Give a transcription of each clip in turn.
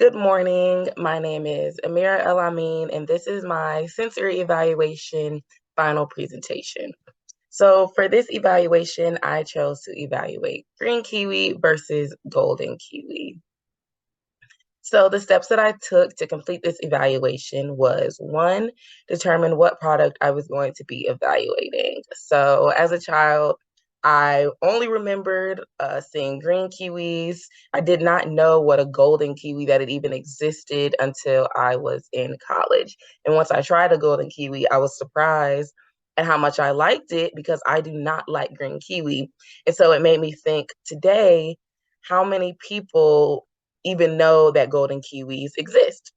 Good morning. My name is Amira El-Amin, and this is my sensory evaluation final presentation. So for this evaluation, I chose to evaluate green kiwi versus golden kiwi. So the steps that I took to complete this evaluation was one, determine what product I was going to be evaluating. So as a child, I only remembered seeing green kiwis. I did not know what a golden kiwi that it even existed until I was in college. And once I tried a golden kiwi, I was surprised at how much I liked it because I do not like green kiwi. And so it made me think today, how many people even know that golden kiwis exist.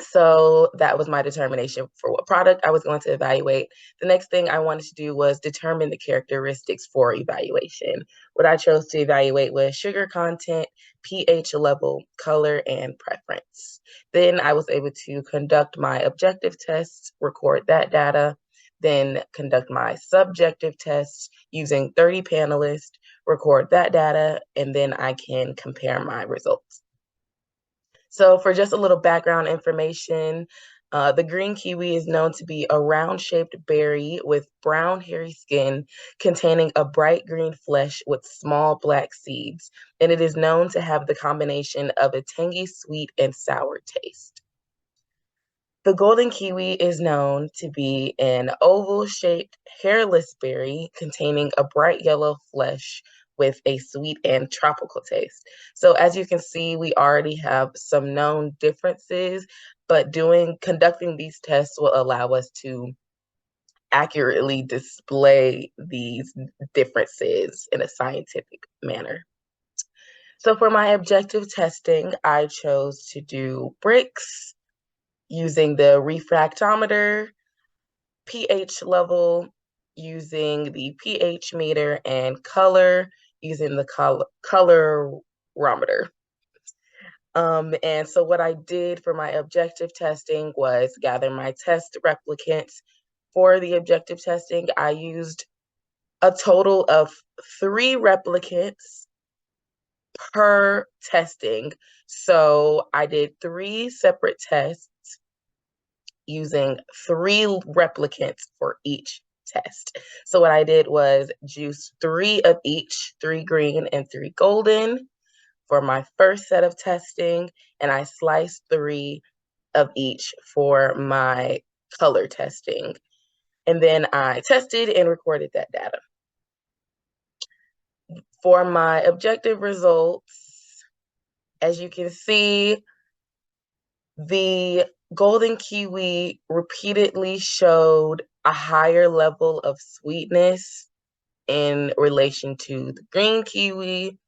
So that was my determination for what product I was going to evaluate. The next thing I wanted to do was determine the characteristics for evaluation. What I chose to evaluate was sugar content, pH level, color, and preference. Then I was able to conduct my objective tests, record that data, then conduct my subjective tests using 30 panelists, record that data, and then I can compare my results. So for just a little background information, the green kiwi is known to be a round-shaped berry with brown hairy skin containing a bright green flesh with small black seeds, and it is known to have the combination of a tangy sweet and sour taste. The golden kiwi is known to be an oval-shaped, hairless berry containing a bright yellow flesh with a sweet and tropical taste. So as you can see, we already have some known differences, but conducting these tests will allow us to accurately display these differences in a scientific manner. So for my objective testing, I chose to do bricks using the refractometer, pH level using the pH meter, and color using the colorimeter. And so what I did for my objective testing was gather my test replicants. For the objective testing, I used a total of 3 replicants per testing. So I did 3 separate tests using 3 replicants for each test. So what I did was juice 3 of each, 3 green and 3 golden for my first set of testing, and I sliced 3 of each for my color testing. And then I tested and recorded that data. For my objective results, as you can see, the golden kiwi repeatedly showed a higher level of sweetness in relation to the green kiwi,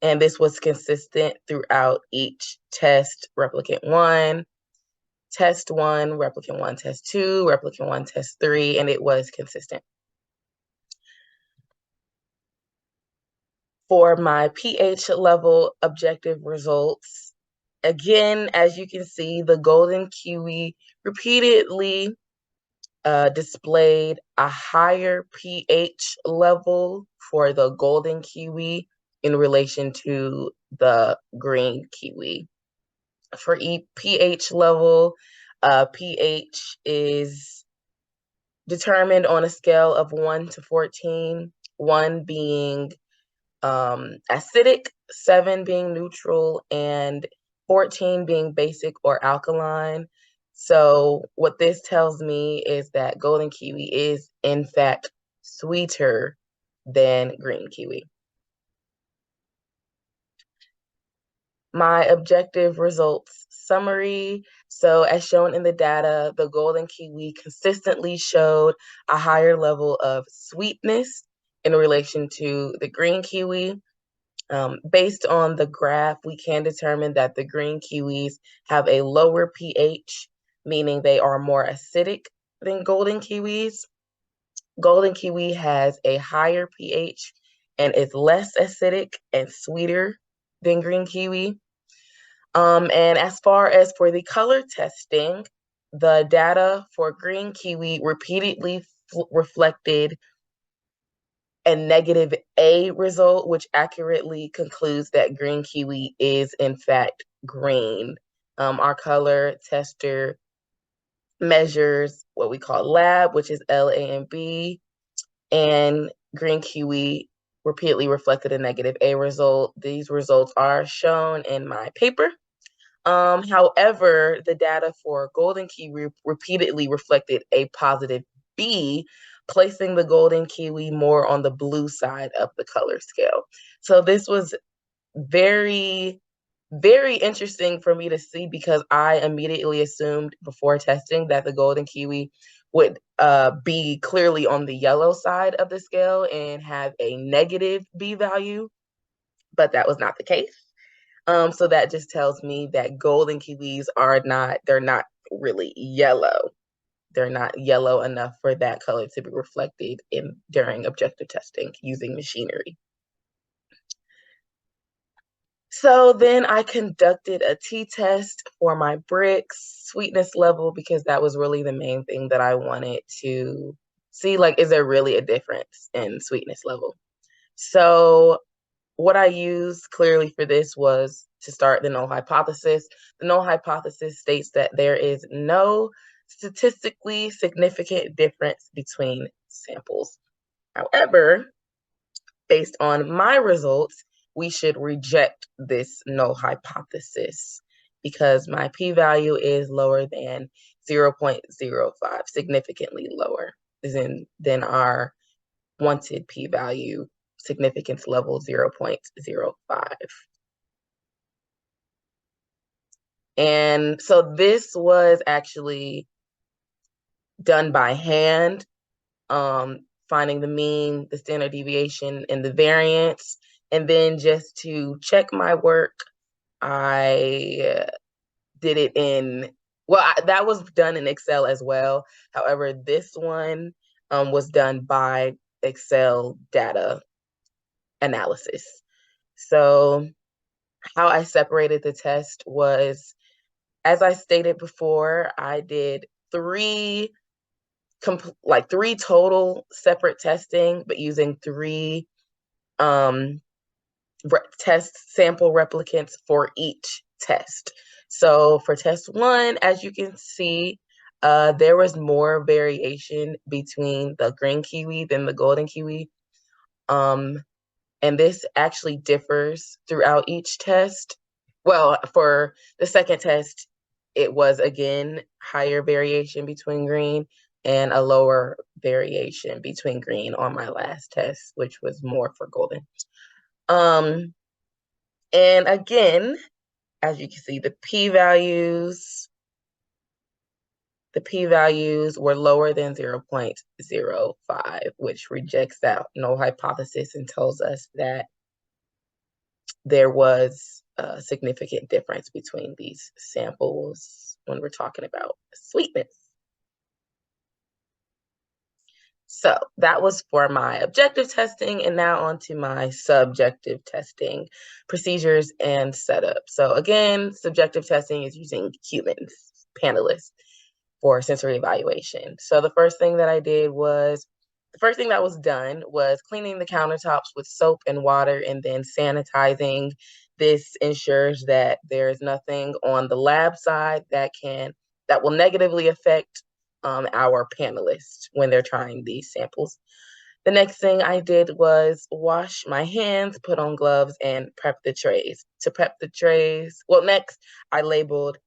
and this was consistent throughout each test. Replicant 1, test 1, replicant 1, test 2, replicant 1, test 3, and it was consistent. For my pH level objective results, again, as you can see, the golden kiwi repeatedly displayed a higher pH level for the golden kiwi in relation to the green kiwi. For each pH level, pH is determined on a scale of 1 to 14, 1 being acidic, 7 being neutral, and 14 being basic or alkaline. So what this tells me is that golden kiwi is in fact sweeter than green kiwi. My objective results summary. So as shown in the data, the golden kiwi consistently showed a higher level of sweetness in relation to the green kiwi. Based on the graph, we can determine that the green kiwis have a lower pH, meaning they are more acidic than golden kiwis. Golden kiwi has a higher pH and is less acidic and sweeter than green kiwi. And as far as for the color testing, the data for green kiwi repeatedly reflected a negative A result, which accurately concludes that green kiwi is in fact green. Our color tester measures what we call lab, which is LAMB, and green kiwi repeatedly reflected a negative A result. These results are shown in my paper. However, the data for golden kiwi repeatedly reflected a positive B, placing the golden kiwi more on the blue side of the color scale. So this was very, very interesting for me to see, because I immediately assumed before testing that the golden kiwi would be clearly on the yellow side of the scale and have a negative B value, but that was not the case. So that just tells me that golden kiwis they're not really yellow. They're not yellow enough for that color to be reflected in during objective testing using machinery. So then I conducted a t-test for my bricks sweetness level, because that was really the main thing that I wanted to see, like, is there really a difference in sweetness level? So what I used clearly for this was to start the null hypothesis. The null hypothesis states that there is no statistically significant difference between samples. However, based on my results, we should reject this null hypothesis because my p-value is lower than 0.05, significantly lower than our wanted p-value, significance level 0.05. And so this was actually done by hand, finding the mean, the standard deviation, and the variance. And then just to check my work, I did it in, that was done in Excel as well. However, this one was done by Excel data analysis. So how I separated the test was, as I stated before, I did three total separate testing, but using three test sample replicants for each test. So for test one, as you can see, there was more variation between the green kiwi than the golden kiwi. And this actually differs throughout each test. Well, for the second test, it was again higher variation between green and a lower variation between green on my last test, which was more for golden. And again, as you can see, the p-values were lower than 0.05, which rejects that null hypothesis and tells us that there was a significant difference between these samples when we're talking about sweetness. So that was for my objective testing, and now on to my subjective testing procedures and setup. So again, subjective testing is using humans, panelists, for sensory evaluation. So the first thing that was done was cleaning the countertops with soap and water and then sanitizing. This ensures that there's nothing on the lab side that will negatively affect our panelists when they're trying these samples. The next thing I did was wash my hands, put on gloves, and prep the trays. To prep the trays, next I labeled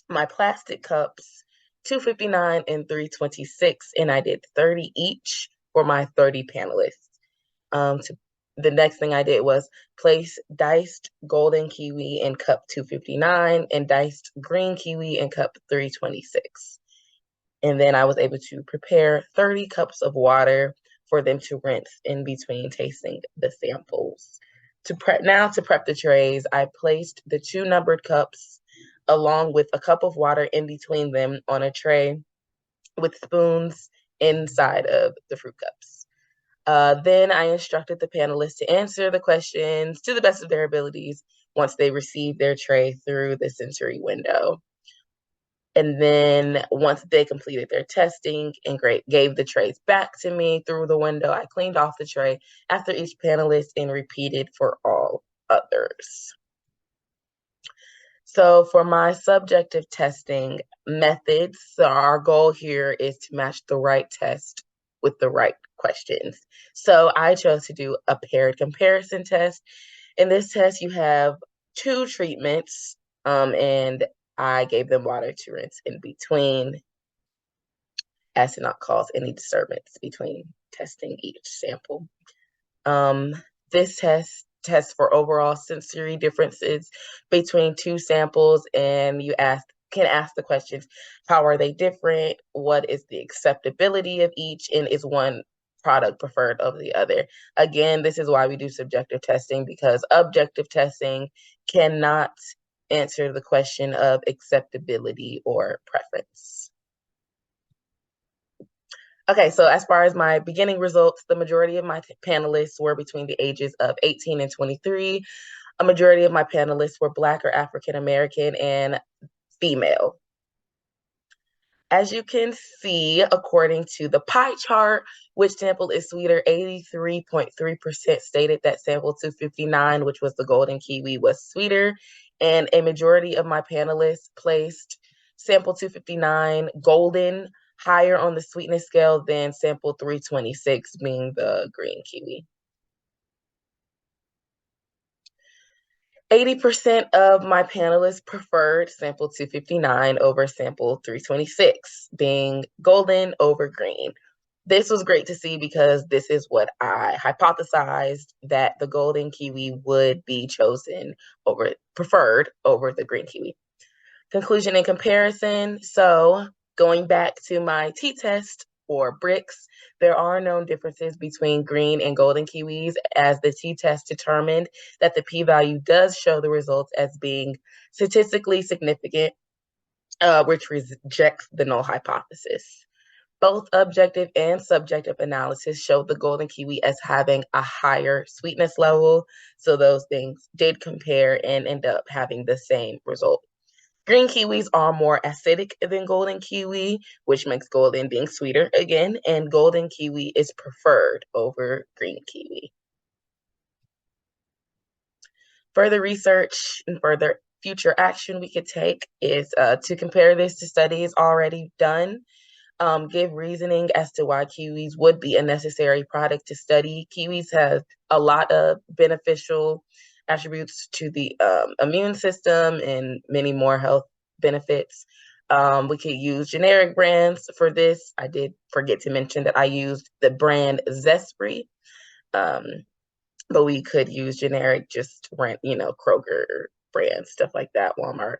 my plastic cups 259 and 326, and I did 30 each for my 30 panelists. The next thing I did was place diced golden kiwi in cup 259 and diced green kiwi in cup 326. And then I was able to prepare 30 cups of water for them to rinse in between tasting the samples. To prep the trays, I placed the 2 numbered cups along with a cup of water in between them on a tray with spoons inside of the fruit cups. Then I instructed the panelists to answer the questions to the best of their abilities once they received their tray through the sensory window. And then once they completed their testing and gave the trays back to me through the window, I cleaned off the tray after each panelist and repeated for all others. So for my subjective testing methods, so our goal here is to match the right test with the right questions. So I chose to do a paired comparison test. In this test, you have two treatments, and I gave them water to rinse in between as to not cause any disturbance between testing each sample. Um, this test tests for overall sensory differences between two samples, and you can ask the questions: how are they different? What is the acceptability of each? And is one product preferred over the other? Again, this is why we do subjective testing, because objective testing cannot answer the question of acceptability or preference. Okay, so as far as my beginning results, the majority of my panelists were between the ages of 18 and 23. A majority of my panelists were Black or African American and female. As you can see, according to the pie chart, which sample is sweeter, 83.3% stated that sample 259, which was the golden kiwi, was sweeter. And a majority of my panelists placed sample 259 golden higher on the sweetness scale than sample 326, being the green kiwi. 80% of my panelists preferred sample 259 over sample 326, being golden over green. This was great to see because this is what I hypothesized, that the golden kiwi would be preferred over the green kiwi. Conclusion and comparison. So going back to my t-test for bricks, there are known differences between green and golden kiwis, as the t-test determined that the p-value does show the results as being statistically significant, which rejects the null hypothesis. Both objective and subjective analysis showed the golden kiwi as having a higher sweetness level, so those things did compare and end up having the same result. Green kiwis are more acidic than golden kiwi, which makes golden being sweeter again, and golden kiwi is preferred over green kiwi. Further research and further future action we could take is to compare this to studies already done. Give reasoning as to why kiwis would be a necessary product to study. Kiwis have a lot of beneficial attributes to the immune system and many more health benefits. We could use generic brands for this. I did forget to mention that I used the brand Zespri, but we could use generic, just rent, Kroger brands, stuff like that, Walmart.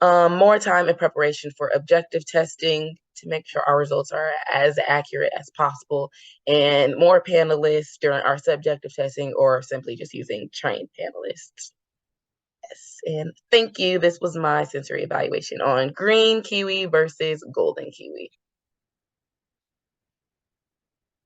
More time in preparation for objective testing to make sure our results are as accurate as possible, and more panelists during our subjective testing, or simply just using trained panelists. Yes, and thank you. This was my sensory evaluation on green kiwi versus golden kiwi.